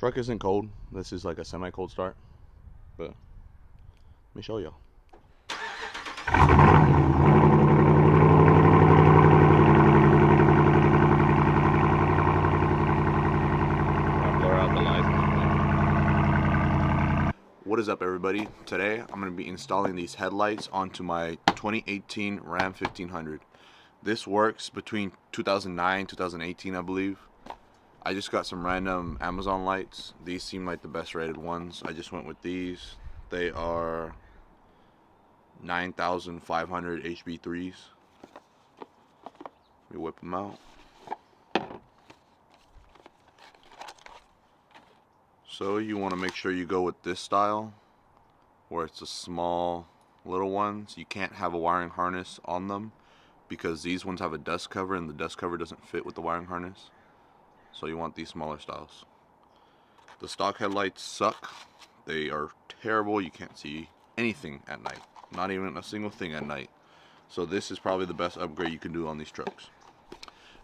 Truck isn't cold. This is like a semi-cold start, but let me show y'all. What is up, everybody? Today I'm going to be installing these headlights onto my 2018 Ram 1500. This works between 2009 2018, I believe. I just got some random Amazon lights. These seem like the best rated ones. I just went with these. They are 9500 HB3s. Let me whip them out. So you want to make sure you go with this style, where it's a small little ones. You can't have a wiring harness on them because these ones have a dust cover and the dust cover doesn't fit with the wiring harness. So you want these smaller styles. The stock headlights suck. They are terrible. You can't see anything at night. Not even a single thing at night. So this is probably the best upgrade you can do on these trucks.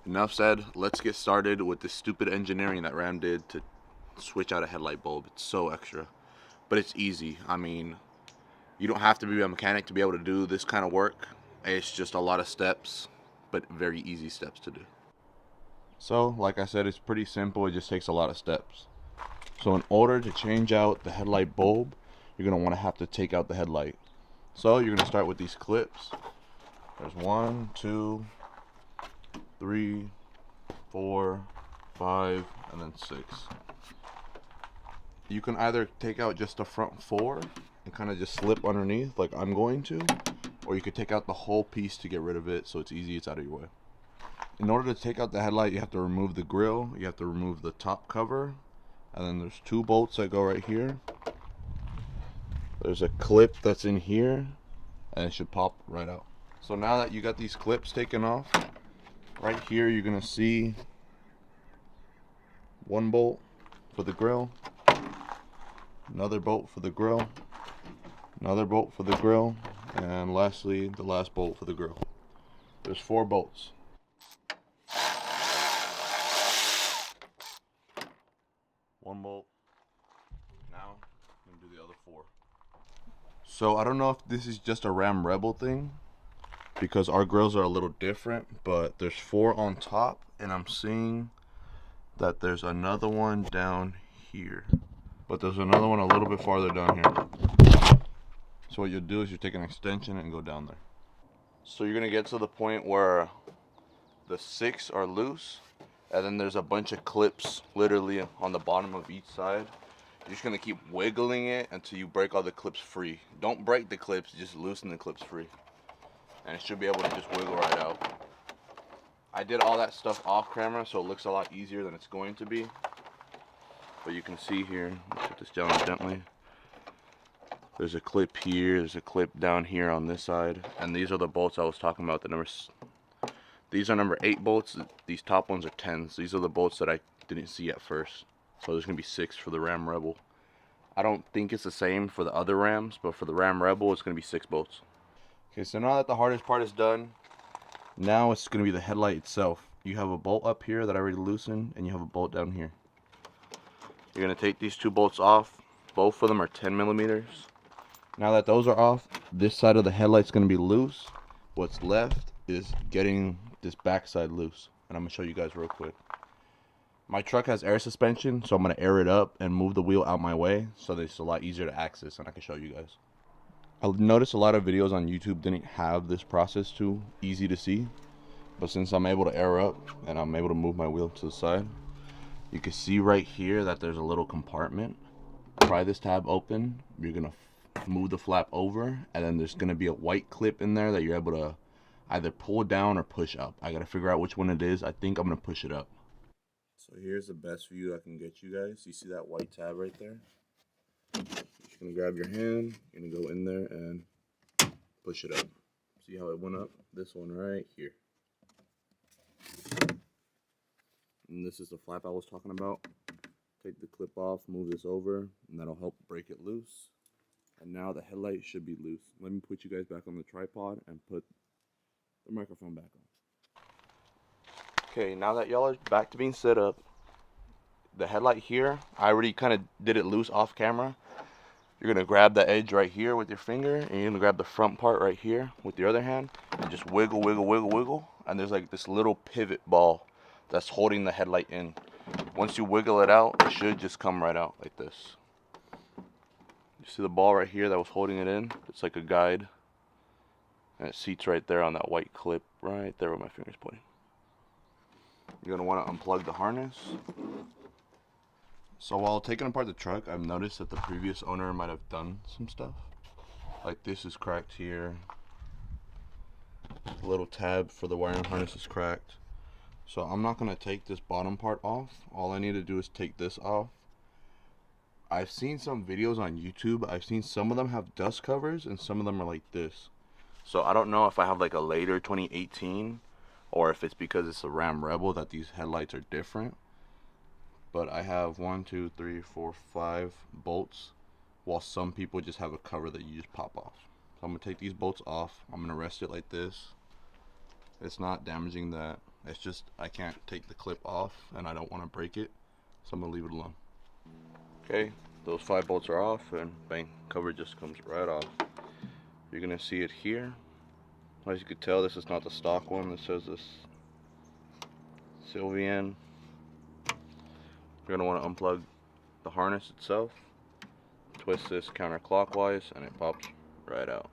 Enough said. Let's get started with the stupid engineering that Ram did to switch out a headlight bulb. It's so extra, but it's easy. I mean, you don't have to be a mechanic to be able to do this kind of work. It's just a lot of steps, but very easy steps to do. So, like I said, it's pretty simple. It just takes a lot of steps. So in order to change out the headlight bulb, you're going to have to take out the headlight. So you're going to start with these clips. There's 1, 2, 3, 4, 5, and then 6. You can either take out just the front 4 and kind of just slip underneath like I'm going to, or you could take out the whole piece to get rid of it so it's easy, it's out of your way. In order to take out the headlight, you have to remove the grill, you have to remove the top cover, and then there's 2 bolts that go right here. There's a clip that's in here, and it should pop right out. So now that you got these clips taken off, right here you're gonna see 1 bolt for the grill, another bolt for the grill, another bolt for the grill, and lastly the last bolt for the grill. There's 4 bolts. One bolt. Now I'm gonna do the other 4. So I don't know if this is just a Ram Rebel thing, because our grills are a little different, but there's 4 on top, and I'm seeing that there's another one down here, but there's another one a little bit farther down here. So what you'll do is you take an extension and go down there. So you're gonna get to the point where the 6 are loose, and then there's a bunch of clips literally on the bottom of each side. You're just gonna keep wiggling it until you break all the clips free. Don't break the clips, just loosen the clips free, and it should be able to just wiggle right out. I did all that stuff off camera, so it looks a lot easier than it's going to be. But you can see here, let's put this down gently. There's a clip here, there's a clip down here on this side, and these are the bolts I was talking about. These are number 8 bolts. These top ones are 10s. These are the bolts that I didn't see at first. So there's gonna be 6 for the Ram Rebel. I don't think it's the same for the other Rams, but for the Ram Rebel, it's gonna be 6 bolts. Okay, so now that the hardest part is done, now it's gonna be the headlight itself. You have a bolt up here that I already loosened, and you have a bolt down here. You're gonna take these 2 bolts off. Both of them are 10 millimeters. Now that those are off, this side of the headlight's gonna be loose. What's left is getting this back side loose, and I'm gonna show you guys real quick. My truck has air suspension, so I'm gonna air it up and move the wheel out my way so that it's a lot easier to access, and I can show you guys. I noticed a lot of videos on YouTube didn't have this process too easy to see, but since I'm able to air up and I'm able to move my wheel to the side, you can see right here that there's a little compartment. Pry this tab open, you're gonna move the flap over, and then there's gonna be a white clip in there that you're able to either pull down or push up. I gotta figure out which one it is. I think I'm gonna push it up. So here's the best view I can get you guys. You see that white tab right there? You're just gonna grab your hand, you're gonna go in there and push it up. See how it went up? This one right here. And this is the flap I was talking about. Take the clip off, move this over, and that'll help break it loose. And now the headlight should be loose. Let me put you guys back on the tripod and put the microphone back on. Okay, now that y'all are back to being set up, the headlight here, I already kind of did it loose off camera. You're gonna grab the edge right here with your finger, and you're gonna grab the front part right here with your other hand, and just wiggle, wiggle, wiggle, wiggle. And there's like this little pivot ball that's holding the headlight in. Once you wiggle it out, it should just come right out like this. You see the ball right here that was holding it in? It's like a guide. And it seats right there on that white clip right there where my finger's pointing. You're gonna wanna unplug the harness. So while taking apart the truck, I've noticed that the previous owner might have done some stuff. Like this is cracked here. The little tab for the wiring harness is cracked. So I'm not gonna take this bottom part off. All I need to do is take this off. I've seen some videos on YouTube. I've seen some of them have dust covers and some of them are like this. So I don't know if I have like a later 2018 or if it's because it's a Ram Rebel that these headlights are different. But I have 1, 2, 3, 4, 5 bolts, while some people just have a cover that you just pop off. So I'm gonna take these bolts off. I'm gonna rest it like this. It's not damaging that. It's just I can't take the clip off and I don't want to break it, so I'm gonna leave it alone. Okay, those 5 bolts are off, and bang, cover just comes right off. You're gonna see it here. As you can tell, this is not the stock one. This says this Sylvian. You're gonna want to unplug the harness itself, twist this counterclockwise, and it pops right out.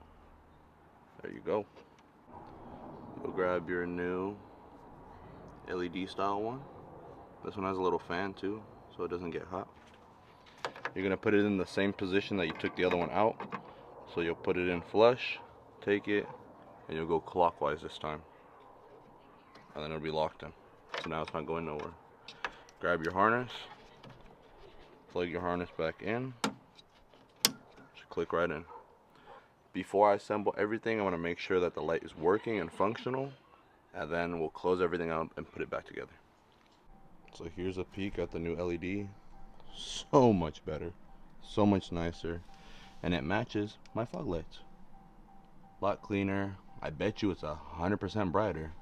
There you go. You'll grab your new LED style one. This one has a little fan too, so it doesn't get hot. You're gonna put it in the same position that you took the other one out. So you'll put it in flush, take it, and you'll go clockwise this time. And then it'll be locked in. So now it's not going nowhere. Grab your harness, plug your harness back in, just click right in. Before I assemble everything, I want to make sure that the light is working and functional, and then we'll close everything up and put it back together. So here's a peek at the new LED. So much better, so much nicer, and it matches my fog lights. A lot cleaner. I bet you it's 100% brighter.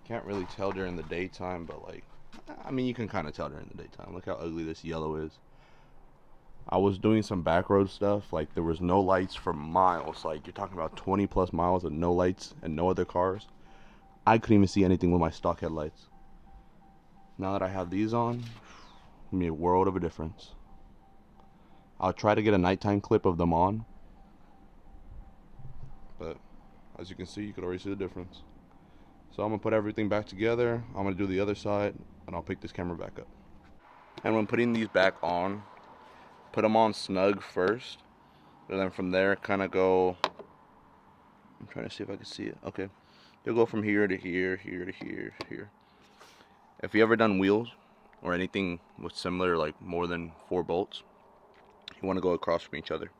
Can't really tell during the daytime, but like, I mean, you can kind of tell during the daytime. Look how ugly this yellow is. I was doing some back road stuff, like there was no lights for miles. Like you're talking about 20 plus miles of no lights and no other cars. I couldn't even see anything with my stock headlights. Now that I have these on, it made a world of a difference. I'll try to get a nighttime clip of them on, but as you can see, you can already see the difference. So I'm gonna put everything back together. I'm gonna do the other side, and I'll pick this camera back up. And when putting these back on, put them on snug first, and then from there kind of go, I'm trying to see if I can see it. Okay, you'll go from here to here, here to here, here. If you ever done wheels or anything with similar, like more than 4 bolts, you want to go across from each other,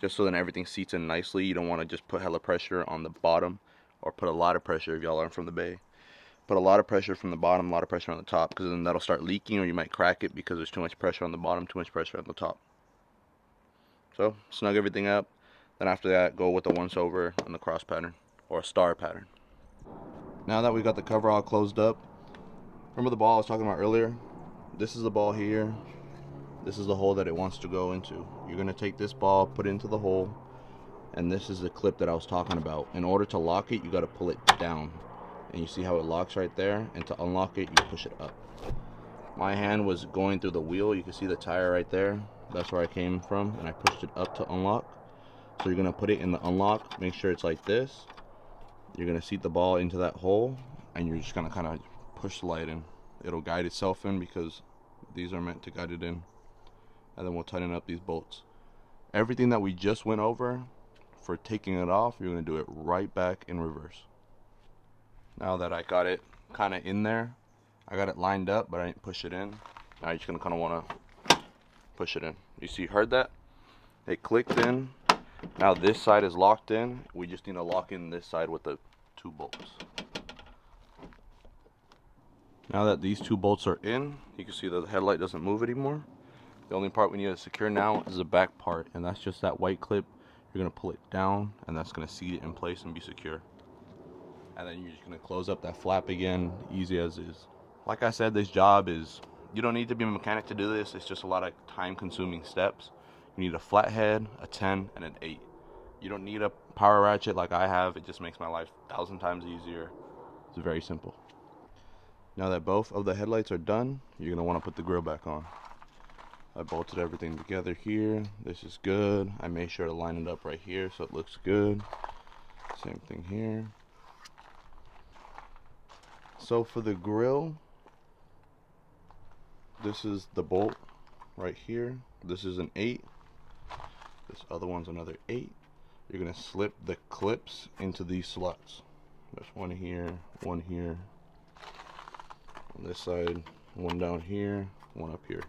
just so then everything seats in nicely. You don't want to just put hella pressure on the bottom, or put a lot of pressure if y'all aren't from the Bay. Put a lot of pressure from the bottom, a lot of pressure on the top, because then that'll start leaking, or you might crack it because there's too much pressure on the bottom, too much pressure on the top. So snug everything up. Then after that, go with the once over and the cross pattern, or a star pattern. Now that we got the cover all closed up, remember the ball I was talking about earlier? This is the ball here. This is the hole that it wants to go into. You're gonna take this ball, put it into the hole, and this is the clip that I was talking about. In order to lock it, you gotta pull it down. And you see how it locks right there? And to unlock it, you push it up. My hand was going through the wheel. You can see the tire right there. That's where I came from, and I pushed it up to unlock. So you're gonna put it in the unlock, make sure it's like this. You're gonna seat the ball into that hole, and you're just gonna kind of push the light in. It'll guide itself in because these are meant to guide it in. And then we'll tighten up these bolts. Everything that we just went over for taking it off, you're gonna do it right back in reverse. Now that I got it kind of in there, I got it lined up, but I didn't push it in. Now you're just gonna kind of want to push it in. You see, heard that? It clicked in. Now this side is locked in. We just need to lock in this side with the 2 bolts. Now that these 2 bolts are in, you can see the headlight doesn't move anymore. The only part we need to secure now is the back part, and that's just that white clip. You're gonna pull it down, and that's gonna seat it in place and be secure. And then you're just gonna close up that flap again, easy as is. Like I said, this job is You don't need to be a mechanic to do this. It's just a lot of time-consuming steps. You need a flathead, a 10, and an 8. You don't need a power ratchet like I have. It just makes my life 1,000 times easier. It's very simple. Now that both of the headlights are done, you're going to want to put the grill back on. I bolted everything together here. This is good. I made sure to line it up right here so it looks good. Same thing here. So for the grill, this is the bolt right here. This is an 8. This other one's another 8. You're going to slip the clips into these slots. There's one here, one here. On this side, one down here, one up here.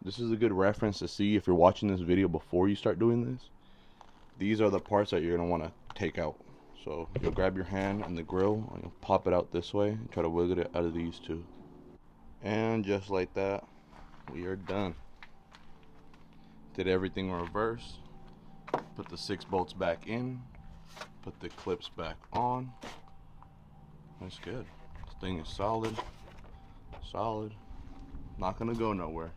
This is a good reference to see if you're watching this video before you start doing this. These are the parts that you're going to want to take out. So you'll grab your hand and the grill and you'll pop it out this way and try to wiggle it out of these two. And just like that, we are done. Did everything in reverse. Put the 6 bolts back in. Put the clips back on. That's good. This thing is solid. Solid. Not gonna go nowhere.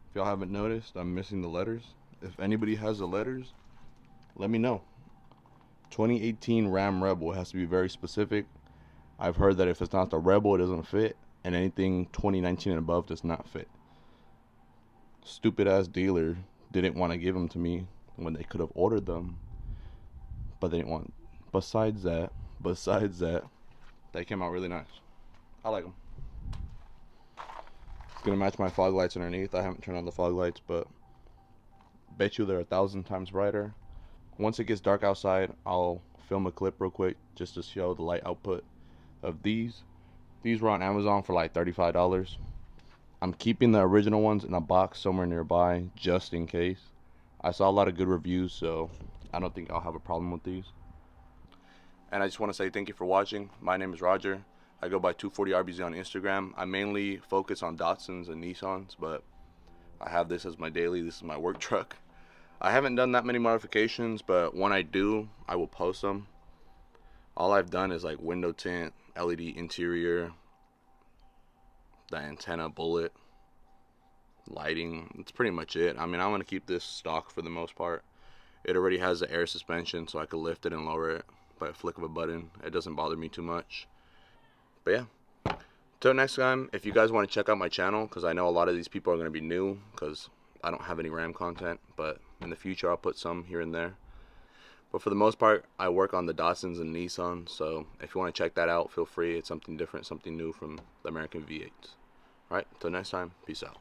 If y'all haven't noticed, I'm missing the letters. If anybody has the letters, let me know. 2018 Ram Rebel has to be very specific. I've heard that if it's not the Rebel, it doesn't fit, and anything 2019 and above does not fit. Stupid ass dealer didn't want to give them to me when they could have ordered them, but they didn't want. Besides that, they came out really nice. I like them. It's gonna match my fog lights underneath. I haven't turned on the fog lights, but bet you they're 1,000 times brighter. Once it gets dark outside, I'll film a clip real quick just to show the light output of these. These were on Amazon for like $35. I'm keeping the original ones in a box somewhere nearby just in case. I saw a lot of good reviews, so I don't think I'll have a problem with these. And I just want to say thank you for watching. My name is Roger. I go by 240RBZ on Instagram. I mainly focus on Datsuns and Nissans, but I have this as my daily. This is my work truck. I haven't done that many modifications, but when I do, I will post them. All I've done is like window tint, LED interior, the antenna bullet, lighting. That's pretty much it. I mean, I'm going to keep this stock for the most part. It already has the air suspension, so I can lift it and lower it by a flick of a button. It doesn't bother me too much. But yeah, till next time, if you guys want to check out my channel, because I know a lot of these people are going to be new because I don't have any Ram content, but in the future I'll put some here and there. But for the most part, I work on the Datsuns and Nissans, so if you want to check that out, feel free. It's something different, something new from the American V8s. Alright, till next time, peace out.